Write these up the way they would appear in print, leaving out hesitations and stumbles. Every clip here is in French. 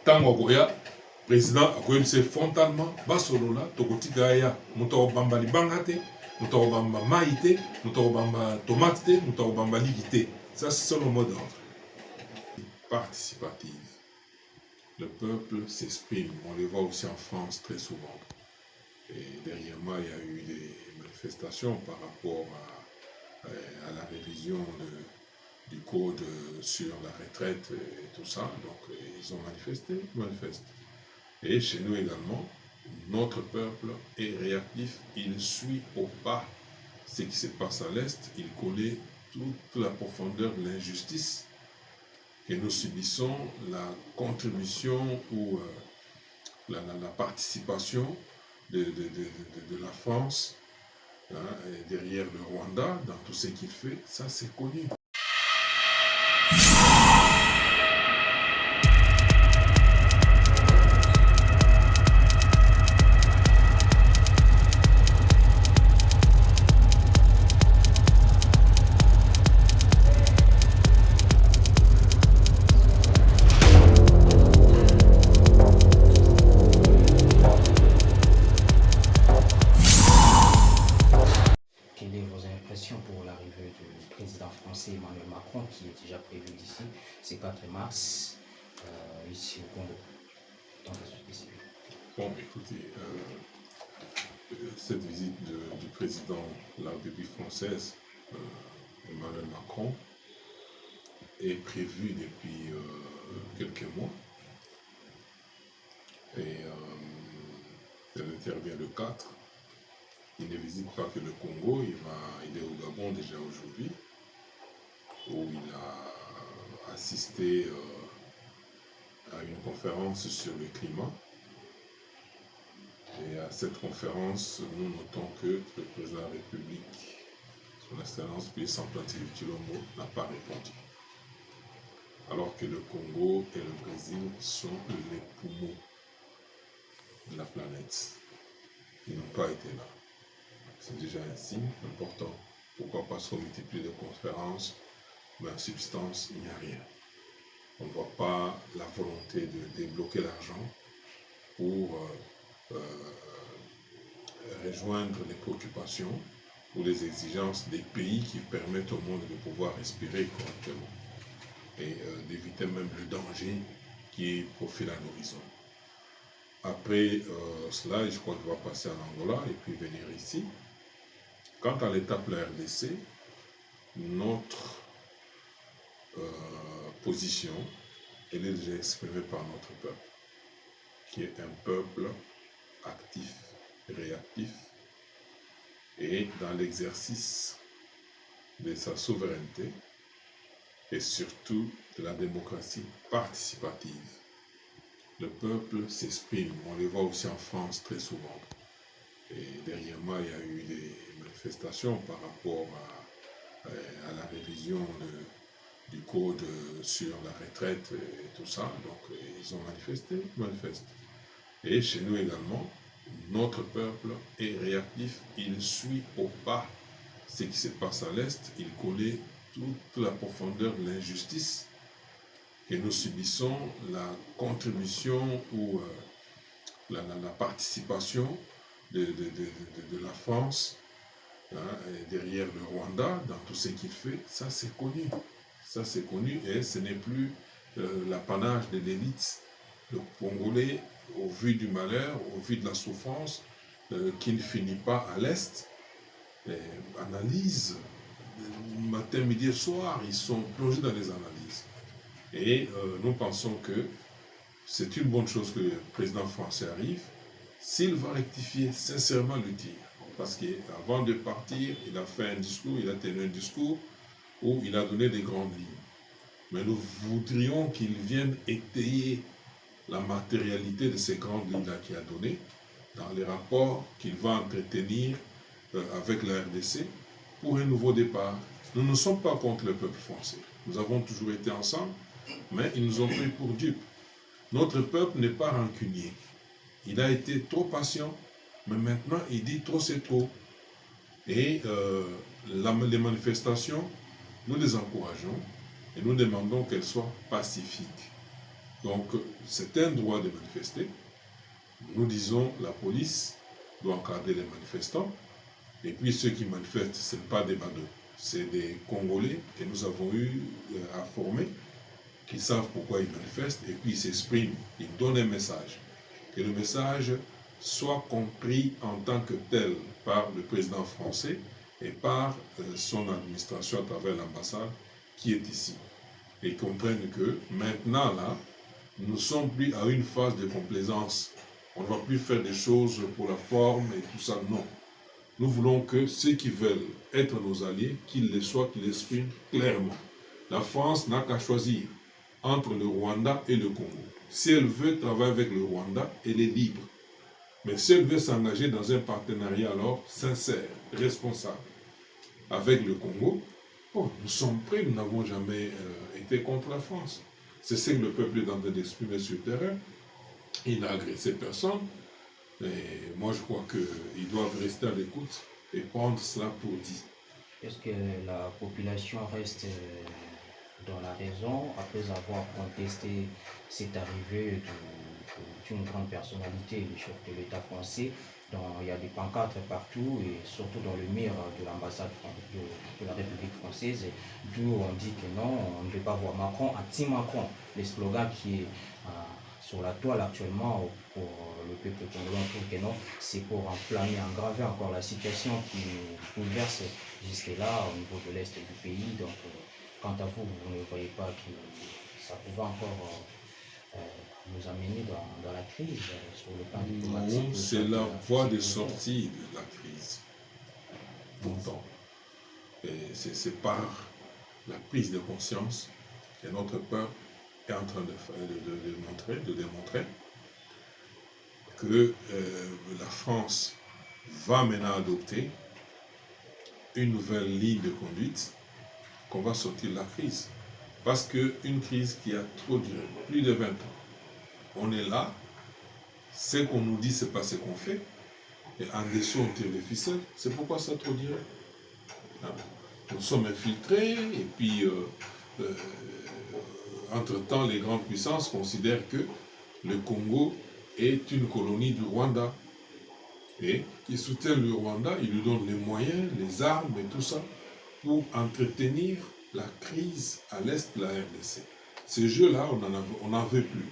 Tango Goya, président akoyebise frontalement basolola tokotika ya moto akobamba libanga te, moto akobamba mai te, moto akobamba tomate te, moto akobamba ligi te. Ça c'est le mot d'ordre. Participative. Le peuple s'exprime. On les voit aussi en France très souvent. Et dernièrement, il y a eu des manifestations par rapport à la révision du code sur la retraite et tout ça. Donc ils ont manifesté, ils manifestent. Et chez nous également, notre peuple est réactif, il suit au pas ce qui se passe à l'Est, il connaît toute la profondeur de l'injustice que nous subissons, la contribution ou la participation de la France derrière le Rwanda dans tout ce qu'il fait, ça c'est connu. Pour l'arrivée du président français Emmanuel Macron qui est déjà prévu d'ici, c'est 4 mars, ici au Congo. Bon, écoutez, cette visite du président de la République française, Emmanuel Macron, est prévue depuis quelques mois. Et elle intervient le 4. Il ne visite pas que le Congo, il est au Gabon déjà aujourd'hui, où il a assisté à une conférence sur le climat. Et à cette conférence, nous notons que le président de la République, son Excellence Pierre Plantier Chilombo, n'a pas répondu. Alors que le Congo et le Brésil sont les poumons de la planète. Ils n'ont pas été là. C'est déjà un signe important. Pourquoi? Parce qu'on multiplie les conférences, mais en substance, il n'y a rien. On ne voit pas la volonté de débloquer l'argent pour rejoindre les préoccupations ou les exigences des pays qui permettent au monde de pouvoir respirer correctement et d'éviter même le danger qui profile à l'horizon. Après cela, je crois qu'il va passer en Angola et puis venir ici. Quant à l'étape de la RDC, notre position, elle est déjà exprimée par notre peuple, qui est un peuple actif, réactif, et dans l'exercice de sa souveraineté, et surtout de la démocratie participative. Le peuple s'exprime, on les voit aussi en France très souvent. Et dernièrement, il y a eu des manifestations par rapport à la révision du code sur la retraite et tout ça. Donc, ils ont manifesté, ils manifestent. Et chez nous également, notre peuple est réactif, il suit au pas ce qui se passe à l'Est, il connaît toute la profondeur de l'injustice que nous subissons, la contribution ou la participation de la France derrière le Rwanda dans tout ce qu'il fait, ça c'est connu. Ça c'est connu et ce n'est plus l'apanage de l'élite. Le Congolais, au vu du malheur, au vu de la souffrance qui ne finit pas à l'Est, analyse matin, midi et soir, ils sont plongés dans les analyses. Et nous pensons que c'est une bonne chose que le président français arrive. S'il va rectifier, sincèrement le dire. Parce qu'avant de partir, il a fait un discours, il a tenu un discours où il a donné des grandes lignes. Mais nous voudrions qu'il vienne étayer la matérialité de ces grandes lignes-là qu'il a données dans les rapports qu'il va entretenir avec la RDC pour un nouveau départ. Nous ne sommes pas contre le peuple français. Nous avons toujours été ensemble, mais ils nous ont pris pour dupes. Notre peuple n'est pas rancunier. Il a été trop patient, mais maintenant il dit trop c'est trop. Et les manifestations, nous les encourageons et nous demandons qu'elles soient pacifiques. Donc, c'est un droit de manifester. Nous disons la police doit encadrer les manifestants. Et puis ceux qui manifestent, ce n'est pas des badauds, c'est des Congolais que nous avons eu à former, qui savent pourquoi ils manifestent, et puis ils s'expriment, ils donnent un message. Que le message soit compris en tant que tel par le président français et par son administration à travers l'ambassade qui est ici. Et ils comprennent que maintenant, là, nous ne sommes plus à une phase de complaisance. On ne va plus faire des choses pour la forme et tout ça, non. Nous voulons que ceux qui veulent être nos alliés, qu'ils le soient, qu'ils l'expriment clairement. La France n'a qu'à choisir entre le Rwanda et le Congo. Si elle veut travailler avec le Rwanda, elle est libre. Mais si elle veut s'engager dans un partenariat alors sincère, responsable, avec le Congo, bon, nous sommes prêts, nous n'avons jamais été contre la France. C'est ce que le peuple est en train d'exprimer sur le terrain. Il n'a agressé personne. Et moi, je crois qu'ils doivent rester à l'écoute et prendre cela pour dit. Est-ce que la population reste dans la raison après avoir contesté cette arrivée d'une grande personnalité, le chef de l'État français? Il y a des pancartes partout et surtout dans le mur de l'ambassade de la République française, d'où on dit que non, on ne veut pas voir Macron, anti-Macron. Le slogan qui est sur la toile actuellement pour le peuple congolais, on trouve que non, c'est pour enflammer, aggraver encore la situation qui nous bouleverse jusque-là au niveau de l'Est du pays. Donc, quant à vous, vous ne voyez pas que ça pouvait encore nous amener dans la crise sur le plan diplomatique? Non, c'est la voie de sortie de la crise. Pourtant, c'est par la prise de conscience que notre peuple est en train de démontrer que la France va maintenant adopter une nouvelle ligne de conduite, qu'on va sortir de la crise. Parce qu'une crise qui a trop duré, plus de 20 ans, on est là, ce qu'on nous dit, c'est pas ce qu'on fait, et en dessous on tire les ficelles, c'est pourquoi ça a trop duré. Nous sommes infiltrés, et puis entre-temps, les grandes puissances considèrent que le Congo est une colonie du Rwanda. Et ils soutiennent le Rwanda, ils lui donnent les moyens, les armes et tout ça pour entretenir la crise à l'est de la RDC. Ces jeux-là, on n'en veut plus.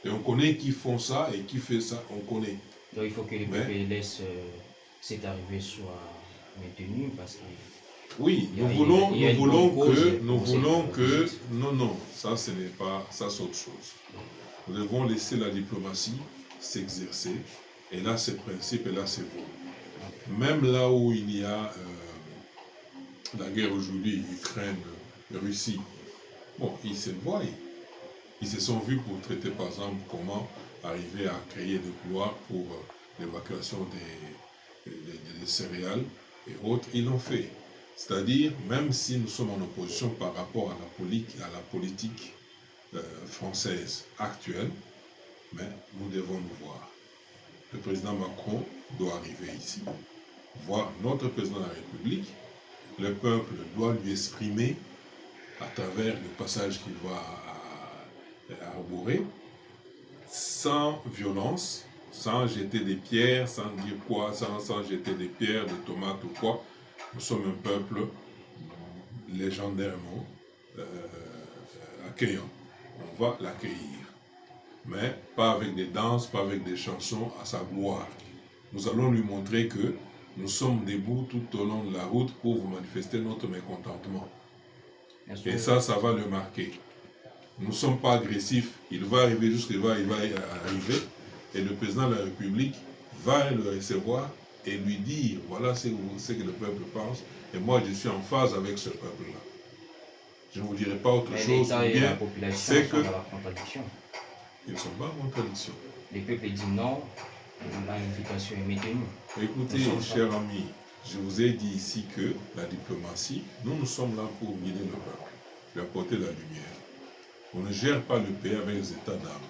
Et on connaît qui font ça et qui fait ça, on connaît. Donc il faut que les PPLS, cette arrivée soit maintenue parce que... Oui, nous voulons que... Non, ça ce n'est pas... Ça c'est autre chose. Nous devons laisser la diplomatie s'exercer. Et là c'est principe et là c'est bon. Même là où il y a la guerre aujourd'hui, Ukraine, Russie, bon, ils se voient. Ils se sont vus pour traiter par exemple comment arriver à créer des couloirs pour l'évacuation des céréales et autres. Ils l'ont fait. C'est-à-dire, même si nous sommes en opposition par rapport à la politique française actuelle, mais nous devons nous voir. Le président Macron doit arriver ici, voir notre président de la République. Le peuple doit lui exprimer à travers le passage qu'il va arborer, sans violence, sans jeter des pierres, sans dire quoi, sans jeter des pierres, des tomates ou quoi. Nous sommes un peuple légendairement accueillant. On va l'accueillir. Mais pas avec des danses, pas avec des chansons à sa gloire. Nous allons lui montrer que nous sommes debout tout au long de la route pour vous manifester notre mécontentement. Et ça va le marquer. Nous ne sommes pas agressifs. Il va arriver jusqu'il va arriver. Et le président de la République va le recevoir et lui dire, voilà ce que le peuple pense. Et moi, je suis en phase avec ce peuple-là. Je ne vous dirai pas autre chose. Bien, la population c'est sont dans la contradiction. Ils ne sont pas en contradiction. Le peuple dit non, l'invitation est maintenue. Écoutez, chers amis, je vous ai dit ici que la diplomatie, nous sommes là pour guider le peuple, lui apporter la lumière. On ne gère pas le pays avec les états d'âme.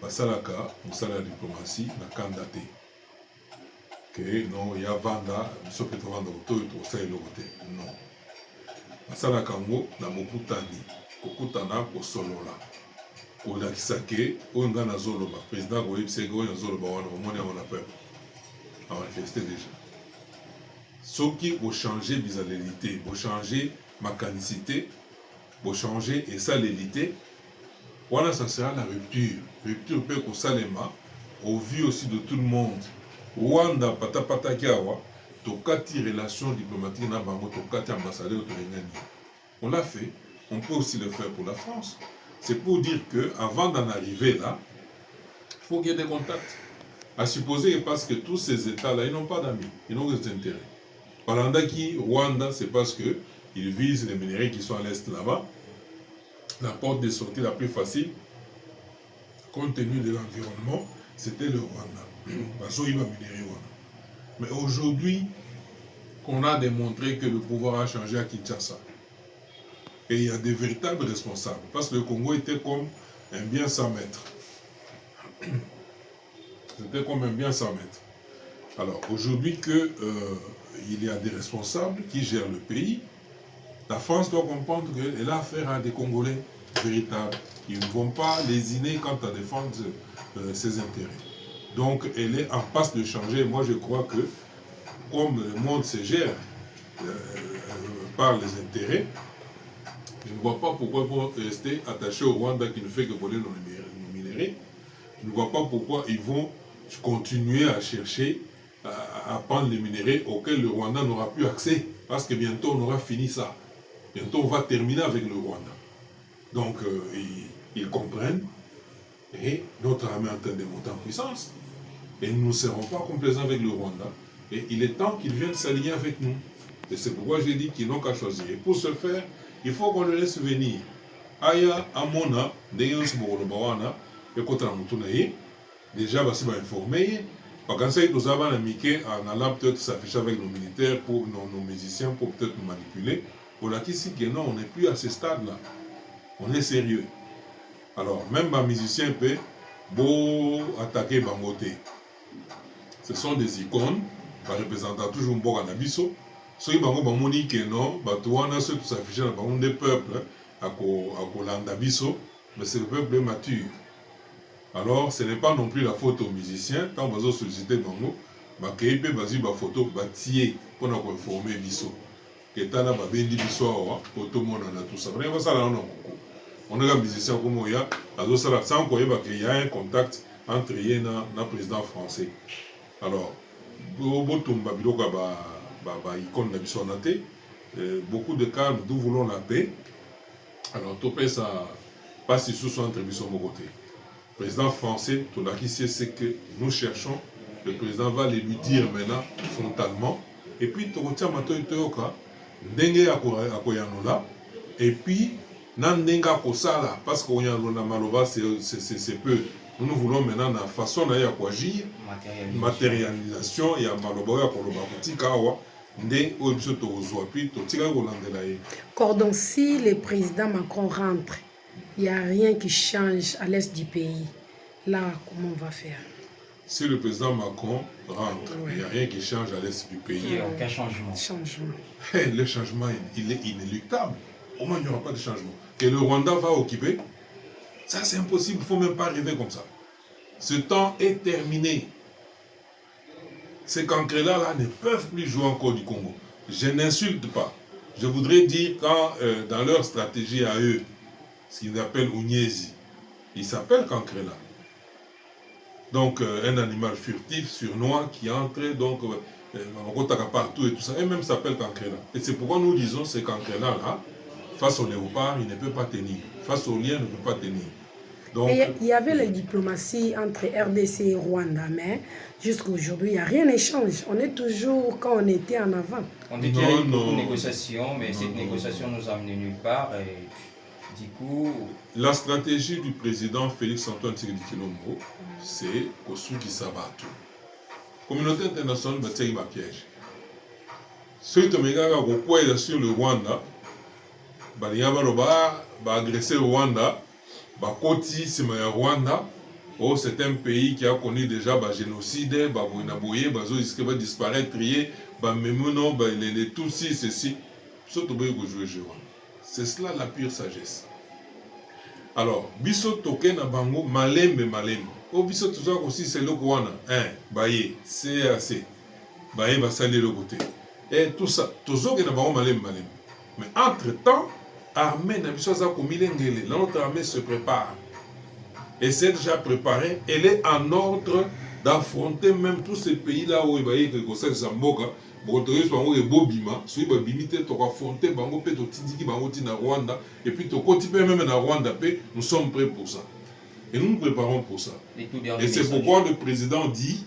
Basalaka, nous sommes la diplomatie, la candidaté. Que non, il y a Vanda, nous sommes peut-être Vanda auto et tout ça et l'autre. Non. Basalaka, na mokutani, kokutana, kosolola. kolakisa ke oyo nga nazoloba président koyebisaki oyo nazoloba wana omoni yango na peuple amanifeste déjà soki bochange bizaleli te bochange makanisi te bochange esaleli te wana ça sera la rupture mpe kosalema au vu aussi de tout le monde Rwanda patapataki awa tokati relation diplomatique na bango tokati ambassadeur tolengani on l'a fait on peut aussi le faire pour la France c'est pour dire que avant d'en arriver là il faut qu'il y ait des contacts à supposer que parce que tous ces états là ils n'ont pas d'amis ils n'ont que des intérêts Palandaki Rwanda c'est parce que ils visent les minerais qui sont à l'est là-bas la porte de sortie la plus facile compte tenu de l'environnement c'était le Rwanda parce qu'il va minérer Rwanda mais aujourd'hui qu'on a démontré que le pouvoir a changé à Kinshasa et il y a des véritables responsables parce que le Congo était comme un bien sans maître c'était comme un bien sans maître alors aujourd'hui que il y a des responsables qui gèrent le pays la France doit comprendre qu'elle a affaire à des Congolais véritables ils ne vont pas lésiner quant à défendre ses intérêts donc elle est en passe de changer moi je crois que comme le monde se gère par les intérêts je ne vois pas pourquoi ils vont rester attachés au Rwanda qui ne fait que voler nos minéraux. Je ne vois pas pourquoi ils vont continuer à chercher à prendre les minéraux auxquels le Rwanda n'aura plus accès. Parce que bientôt on aura fini ça. Bientôt on va terminer avec le Rwanda. Donc ils comprennent et notre armée est en train de monter en puissance. Et nous ne serons pas complaisants avec le Rwanda. Et il est temps qu'ils viennent s'aligner avec nous. Et c'est pourquoi j'ai dit qu'ils n'ont qu'à choisir. Et pour ce faire, il faut qu'on le laisse venir. Aya, Amona, Deyos Borobawana, et Kotramutunaye, déjà, va s'informer. Quand ça, nous avons un Mickey en allant peut-être s'afficher avec nos militaires, pour nos musiciens, pour peut-être nous manipuler. Pour la question que non, on n'est plus à ce stade-là. On est sérieux. Alors, même un musicien peut beau attaquer Bangote. Ce sont des icônes, représentant toujours Mboka Nabiso. Ceux qui ont dit que non, ceux qui s'affichent dans des peuples, à Kolandabiso, mais c'est le peuple mature. Alors, ce n'est pas non plus la faute aux musiciens, quand vous sollicitez Bango, il peut y avoir photo pour nous informer Biso. Et tant que bendi Biso, pour tout le monde a tout ça. On a un musicien comme Oya, sans qu'il y a un contact entre lui et le président français. Alors, beaucoup de cas, nous voulons la paix. Alors, topé ça passe sous entre Biso Mogote. Le président français, tout là qui sait, c'est que nous cherchons. Le président va les lui dire maintenant frontalement. Et puis, tu retiens Mato Itoyoka, Ndenge Akoyanola, et puis, Nandenga Kosala, parce qu'on y a Maloba, c'est peu. Nous voulons maintenant la façon d'agir, matérialisation, et à Maloba, Koloba, Cordon, si le président Macron rentre, il n'y a rien qui change à l'est du pays. Là, comment on va faire? Si le président Macron rentre, il n'y a rien qui change à l'est du pays. Il n'y a aucun changement. Le changement, il est inéluctable. Au moins, il n'y aura pas de changement. Que le Rwanda va occuper, ça c'est impossible, il ne faut même pas rêver comme ça. Ce temps est terminé. Ces cancrelats-là ne peuvent plus jouer encore du Congo. Je n'insulte pas. Je voudrais dire quand dans leur stratégie à eux, ce qu'ils appellent Unyezi, ils s'appellent cancrelats. Donc un animal furtif, surnois, qui entre donc partout et tout ça, et même s'appelle cancrelat. Et c'est pourquoi nous disons ces cancrelats-là, face au léopard, il ne peut pas tenir. Face au lien, il ne peut pas tenir. Donc, il y avait la diplomatie entre RDC et Rwanda, mais jusqu'à aujourd'hui, il n'y a rien d'échange. On est toujours quand on était en avant. On dit qu'il y a eu beaucoup de négociations, mais cette négociation nous a amené nulle part. Et du coup... La stratégie du président Félix-Antoine Tshisekedi Tshilombo, c'est Kosuki Sabato. La communauté internationale va tirer ma piège. Ceux qui ont sur le Rwanda, va agresser le Rwanda. Bakoti, c'est le Rwanda. Oh, c'est un pays qui a connu déjà le génocide, il va disparaître, les Tutsis, ceci. C'est cela la pure sagesse. Alors, biso toke na bango malembe. O biso toza aussi c'est le wana, baye, CAC. Baye basali le côté. Et tout ça, tozo ke na bango malembe. Mais entre-temps, armée na biso za komilengele, notre armée se prépare. Et c'est déjà préparé, elle est en ordre d'affronter même tous ces pays-là où il va y avoir des Zamboka. Bon, tu as des Bobima, tu vas limiter, tu vas affronter Bango, tu vas na Rwanda, et puis tu vas même na Rwanda, nous sommes prêts pour ça. Et nous nous préparons pour ça. Et c'est pourquoi le président dit,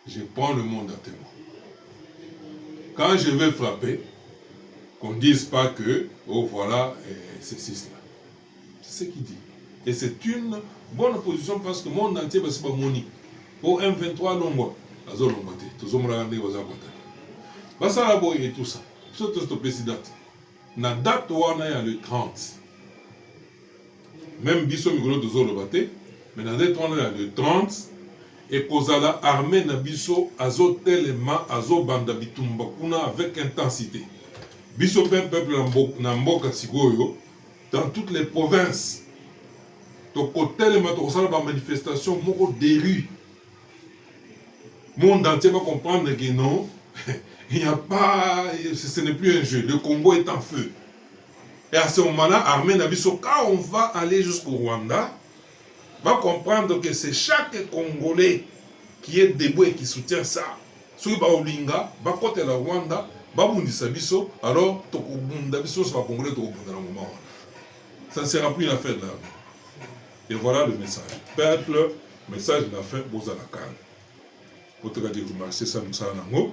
je prends le monde à témoin. Quand je vais frapper, qu'on ne dise pas que, oh voilà, c'est cela. C'est ce qu'il dit. Et c'est une bonne position parce que le monde entier va se faire pour M23 longo. Azo longote. Tous les gens qui vont Basa la boy et tout ça. Surtout ce président. Na date on a le 30. Même biso migolo de zolo bate. Mais na date on a le 30. Et kozala armée na biso azo telema azo banda bitumba kuna avec intensité. Biso peuple na mboka sikoyo dans toutes les provinces. Donc côté les manifestations moko des rues. Monde entier va comprendre que non, il n'y a pas, ce n'est plus un jeu. Le Congo est en feu. Et à ce moment-là, armée Nabiso, quand on va aller jusqu'au Rwanda, va comprendre que c'est chaque Congolais qui est debout et qui soutient ça. Celui va au Linga, va côté la Rwanda, va bundisa biso, alors tokobunda biso ça va Congolais tokobunda dans le moment. Ça ne sera plus une affaire de l'armée. Et voilà le message. Peuple, message de la fin, vous à la calme. Pour te dire que c'est ça, nous savons,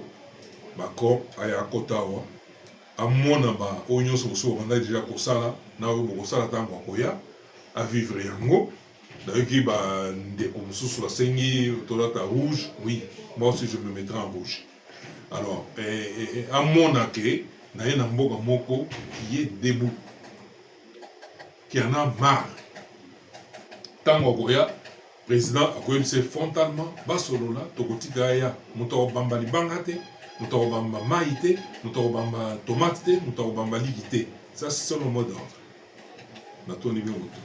d'accord, aya kotawa, à mon aba, oignon sur on a déjà kosala, na obo kosala tango koya, à vivre yango. D'ailleurs, qui va des comme sur la sengi, tolata rouge, oui, moi aussi je me mettrai en rouge. Alors, à mon ake, na yena mboga moko qui est debout, qui en a marre. Tango koya, président a koyebise frontalement basolola tokotika ya moto obamba libanga te moto obamba mai te moto obamba tomate te moto obamba ligi te. Ça c'est le mot d'ordre na toni bien moto.